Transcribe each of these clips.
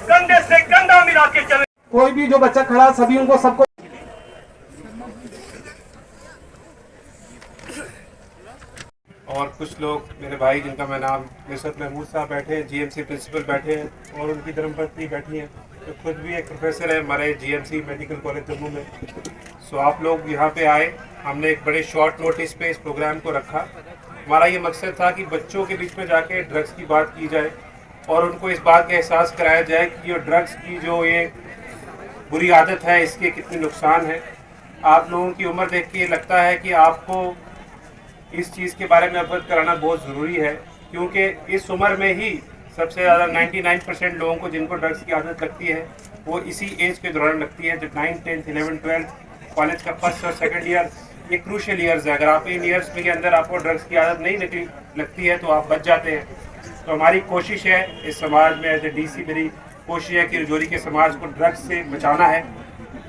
गंदे से गंदा मिला के चले। कोई भी जो बच्चा खड़ा सभी उनको सबको और कुछ लोग मेरे भाई जिनका मैं नाम नुसरत महमूद साहब बैठे हैं, जीएमसी प्रिंसिपल बैठे हैं और उनकी धर्मपत्नी बैठी हैं, तो खुद भी एक प्रोफेसर है हमारे जीएमसी मेडिकल कॉलेज जम्मू में। सो आप लोग यहाँ पे आए, हमने एक बड़े शॉर्ट नोटिस पे इस प्रोग्राम को रखा। हमारा ये मकसद था कि बच्चों के बीच में जाके ड्रग्स की बात की जाए और उनको इस बात का एहसास कराया जाए कि ये ड्रग्स की जो ये बुरी आदत है इसके कितने नुकसान है। आप लोगों की उम्र देख के लगता है कि आपको इस चीज़ के बारे में अवगत कराना बहुत ज़रूरी है, क्योंकि इस उम्र में ही सबसे ज़्यादा 99% लोगों को जिनको ड्रग्स की आदत लगती है वो इसी एज के दौरान लगती है, जब 9, 10, 11, 12 कॉलेज का फर्स्ट और सेकंड ईयर ये क्रूशियल ईयर्स है। अगर आप इन ईयर्स के अंदर आपको ड्रग्स की आदत नहीं लगती है तो आप बच जाते हैं। तो हमारी कोशिश है इस समाज में, एज ए DC मेरी कोशिश है कि रजौरी के समाज को ड्रग्स से बचाना है।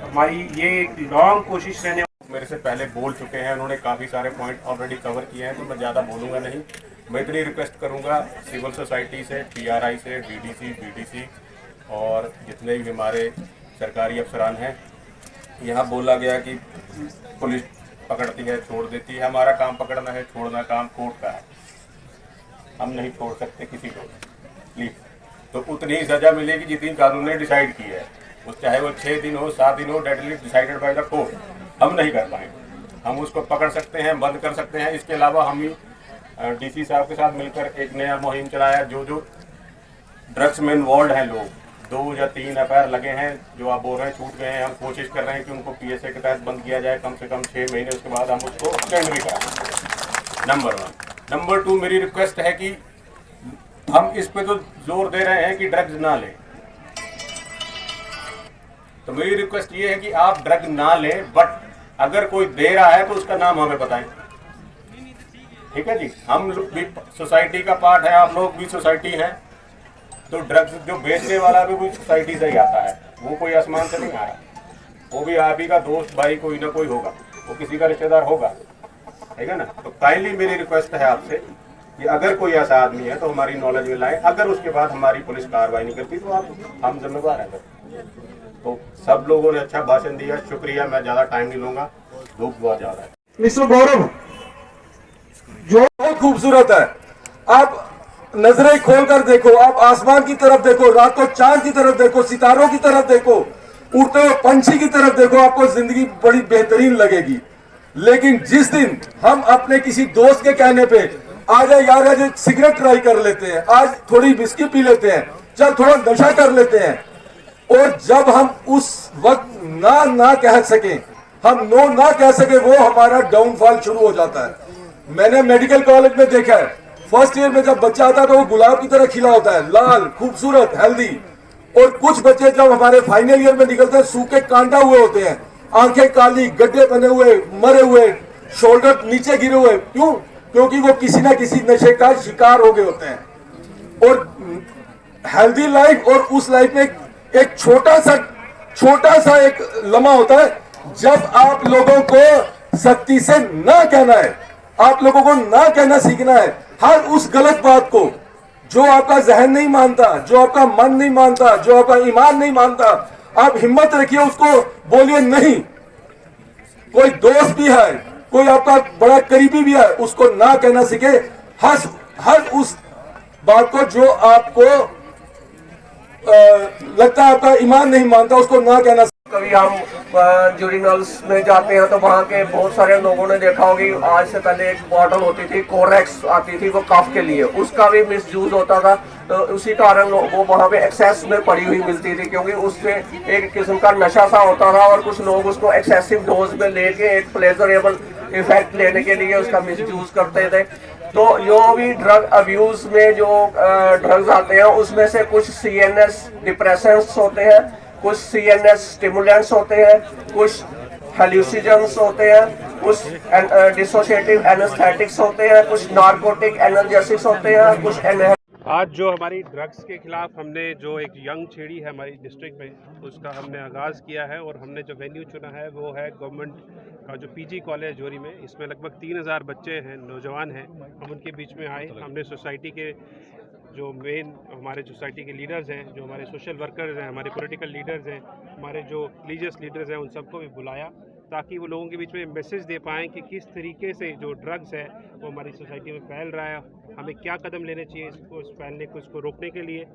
हमारी ये एक लॉन्ग कोशिश रहने मेरे से पहले बोल चुके हैं, उन्होंने काफ़ी सारे पॉइंट ऑलरेडी कवर किए हैं, तो मैं ज़्यादा बोलूँगा नहीं। मैं इतनी रिक्वेस्ट करूँगा सिविल सोसाइटी से, PRI से, DDC, BDC और जितने भी हमारे सरकारी अफसरान हैं, यहाँ बोला गया कि पुलिस पकड़ती है, छोड़ देती है। हमारा काम पकड़ना है, छोड़ना काम कोर्ट का है। हम नहीं छोड़ सकते किसी को प्लीज। तो उतनी ही सज़ा मिलेगी जितनी कानून ने डिसाइड की है, वो चाहे वो 6 दिन हो, 7 दिन हो, deadly decided by the court. हम नहीं कर पाएंगे। हम उसको पकड़ सकते हैं, बंद कर सकते हैं। इसके अलावा हम ही DC साहब के साथ मिलकर एक नया मुहिम चलाया। जो ड्रग्स में इन्वॉल्व हैं लोग, 2 या 3 FIR लगे हैं, जो आप बोल रहे हैं छूट गए हैं, हम कोशिश कर रहे हैं कि उनको PSA के तहत बंद किया जाए कम से कम 6 महीने। उसके बाद हम उसको एक्सटेंड भी कराएं। नंबर 1। नंबर 2, मेरी रिक्वेस्ट है कि हम इस पे तो जोर दे रहे हैं कि ड्रग्स ना लें, तो मेरी रिक्वेस्ट ये है कि आप ड्रग ना लें, बट अगर कोई दे रहा है तो उसका नाम हमें बताएं। ठीक है जी, हम भी सोसाइटी का पार्ट है, आप लोग भी सोसाइटी हैं, तो ड्रग्स जो बेचने वाला भी सोसाइटी से ही आता है, वो कोई आसमान से नहीं आया, वो भी आप ही का दोस्त भाई कोई ना कोई होगा, वो किसी का रिश्तेदार होगा। ठीक है ना। तो काइंडली मेरी रिक्वेस्ट है आपसे कि अगर कोई ऐसा आदमी है तो हमारी नॉलेज में लाएं। अगर उसके बाद हमारी पुलिस कार्रवाई नहीं करती तो हम जिम्मेवार हैं। तो सब लोगों ने अच्छा भाषण दिया, शुक्रिया। मैं ज्यादा टाइम नहीं लूंगा, धूप बहुत ज्यादा है। मिस्टर गौरव जो बहुत खूबसूरत है, आप नजरें खोलकर देखो, आप आसमान की तरफ देखो, रात को चांद की तरफ देखो, सितारों की तरफ देखो, उड़ते हुए पंछी की तरफ देखो, आपको जिंदगी बड़ी बेहतरीन लगेगी। लेकिन जिस दिन हम अपने किसी दोस्त के कहने पे आ जाए यार आज सिगरेट ट्राई कर लेते हैं, आज थोड़ी विस्की पी लेते हैं, चल थोड़ा नशा कर लेते हैं, और जब हम उस वक्त ना कह सके, हम नो ना कह सके, वो हमारा डाउनफॉल शुरू हो जाता है। मैंने मेडिकल कॉलेज में देखा है, फर्स्ट ईयर में जब बच्चा आता है तो वो गुलाब की तरह खिला होता है, लाल, खूबसूरत, हेल्दी, और कुछ बच्चे जब हमारे फाइनल ईयर में निकलते हैं सूखे कांटा हुए होते हैं, आंखें काली, गड्ढे बने हुए, मरे हुए, शोल्डर नीचे गिरे हुए। क्यों? क्योंकि वो किसी ना किसी नशे का शिकार हो गए होते हैं। और हेल्दी लाइफ और उस लाइफ में एक छोटा सा एक लम्हा होता है जब आप लोगों को सख्ती से ना कहना है, आप लोगों को ना कहना सीखना है। हर उस गलत बात को जो आपका जहन नहीं मानता, जो आपका मन नहीं मानता, जो आपका ईमान नहीं मानता, आप हिम्मत रखिए, उसको बोलिए नहीं। कोई दोस्त भी है, कोई आपका बड़ा करीबी भी है, उसको ना कहना सीखे। हर उस बात को जो आपको लगता है आपका ईमान नहीं मानता, उसको ना कहना। कभी हम यूरिनल्स में जाते हैं तो वहाँ के बहुत सारे लोगों ने देखा होगी, आज से पहले एक बॉटल होती थी कोरेक्स आती थी, वो कफ के लिए, उसका भी मिसयूज होता था। तो उसी कारण वो वहाँ पे एक्सेस में पड़ी हुई मिलती थी, क्योंकि उससे एक किस्म का नशा सा होता था और कुछ लोग उसको एक्सेसिव डोज में लेके एक प्लेजरेबल इफेक्ट लेने के लिए उसका मिसयूज करते थे। तो जो भी ड्रग अब्यूज में जो ड्रग्स आते हैं उसमें से कुछ CNS डिप्रेसेंट्स होते हैं, कुछ CNS स्टिमुलेंट्स होते हैं, कुछ हेल्यूसिजेंस होते हैं, कुछ डिसोशिएटिव एनेस्थेटिक्स होते हैं, कुछ नार्कोटिक एनाल्जेसिक्स होते हैं, कुछ आज जो हमारी ड्रग्स के खिलाफ हमने जो एक यंग छेड़ी है हमारी डिस्ट्रिक्ट में, उसका हमने आगाज़ किया है और हमने जो वेन्यू चुना है वो है गवर्नमेंट का जो पीजी कॉलेज जोरी में। इसमें लगभग 3000 बच्चे हैं, नौजवान हैं। हम उनके बीच में आए, हमने सोसाइटी के जो मेन हमारे सोसाइटी के लीडर्स हैं, जो हमारे सोशल वर्कर्स हैं, हमारे पॉलिटिकल लीडर्स हैं, हमारे जो रिलीजियस लीडर्स हैं, उन सबको भी बुलाया ताकि वो लोगों के बीच में मैसेज दे पाएँ कि किस तरीके से जो ड्रग्स है वो हमारी सोसाइटी में फैल रहा है, हमें क्या कदम लेने चाहिए इसको फैलने को, इसको रोकने के लिए।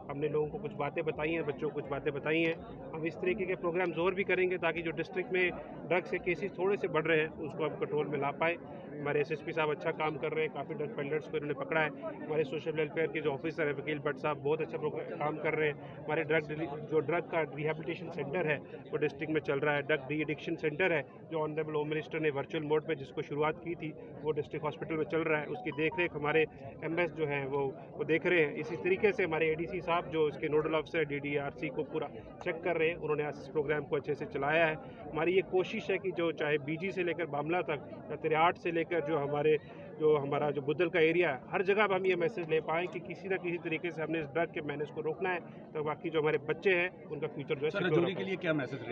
हमने लोगों को कुछ बातें बताई हैं, बच्चों को कुछ बातें बताई हैं। हम इस तरीके के प्रोग्राम्स और भी करेंगे ताकि जो डिस्ट्रिक्ट में ड्रग्स के केसेस थोड़े से बढ़ रहे हैं उसको हम कंट्रोल में ला पाए। हमारे एसएसपी साहब अच्छा काम कर रहे हैं, काफ़ी ड्रग पेडलर्स को इन्होंने पकड़ा है। हमारे सोशल वेलफेयर के जो ऑफिसर है वकील भट्ट साहब बहुत अच्छा काम कर रहे हैं। हमारे ड्रग का रिहेबिलिटेशन सेंटर है वो डिस्ट्रिक्ट में चल रहा है। ड्रग डी एडिक्शन सेंटर है जो ऑनरेबल होम मिनिस्टर ने वर्चुअल मोड पे जिसको शुरुआत की थी वो डिस्ट्रिक्ट हॉस्पिटल में चल रहा है। उसकी देखरेख हमारे एमएस जो हैं वो देख रहे हैं। इसी तरीके से हमारे एडीसी साहब जो इसके नोडल ऑफिसर डीडीआरसी को पूरा चेक कर रहे हैं, उन्होंने आज इस प्रोग्राम को अच्छे से चलाया है। हमारी ये कोशिश है कि जो चाहे बीजी से लेकर बामला तक या तिराट से लेकर जो हमारा जो बुद्धल का एरिया है, हर जगह हम ये मैसेज ले पाएँ कि किसी न किसी तरीके से हमने इस ड्रग के मैनेज को रोकना है, तो बाकी जो हमारे बच्चे हैं उनका फ्यूचर जो है राजौरी के लिए क्या मैसेज